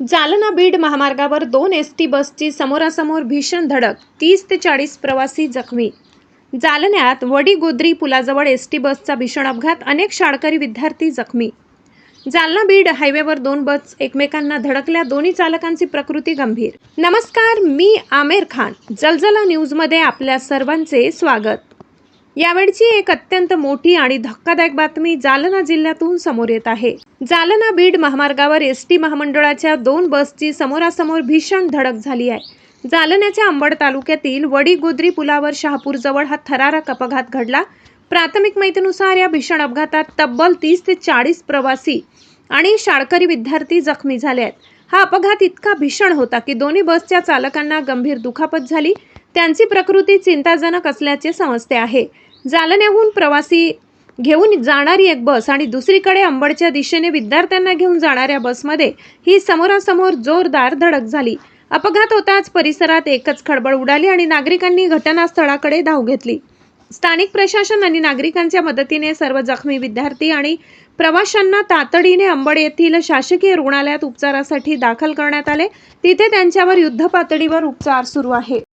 जालना बीड महामार्गावर 2 एसटी बसची समोरासमोर भीषण धडक, 30 ते 40 प्रवासी जखमी. जालन्यात वडीगोद्री पुलाजवळ एसटी बसचा भीषण अपघात, अनेक शाळकरी विद्यार्थी जखमी. जालना बीड हायवेवर 2 बस एकमेकांना धडकल्या, दोन्ही चालकांची प्रकृती गंभीर. नमस्कार, मी आमिर खान. जलजला न्यूजमध्ये आपल्या सर्वांचे स्वागत. यावेळची एक अत्यंत मोठी आणि धक्कादायक बातमी जालना जिल्ह्यातून समोर येत आहे. जालना बीड महामार्गावर एसटी महामंडळाच्या 2 बसची समोरासमोर भीषण धडक झाली आहे. जालन्याच्या अंबड तालुक्यातील वडीगोद्री पुलावर शहापूरजवळ हा थरारक अपघात घडला. प्राथमिक माहितीनुसार या भीषण अपघातात तब्बल 30 ते 40 प्रवासी आणि शाळकरी विद्यार्थी जखमी झाले आहेत. हा अपघात इतका भीषण होता की दोन्ही बसच्या चालकांना गंभीर दुखापत झाली. त्यांची प्रकृती चिंताजनक असल्याचे समजते आहे. जालन्याहून प्रवासी घेऊन जाणारी एक बस आणि दुसरीकडे अंबडच्या दिशेने विद्यार्थ्यांना घेऊन जाणाऱ्या बसमध्ये ही समोरासमोर जोरदार धडक झाली. अपघात होताच परिसरात एकच खळबळ उडाली आणि नागरिकांनी घटनास्थळाकडे धाव घेतली. स्थानिक प्रशासन आणि नागरिकांच्या मदतीने सर्व जखमी विद्यार्थी आणि प्रवाशांना तातडीने अंबड येथील शासकीय रुग्णालयात उपचारासाठी दाखल करण्यात आले. तिथे त्यांच्यावर युद्धपातळीवर उपचार सुरू आहे.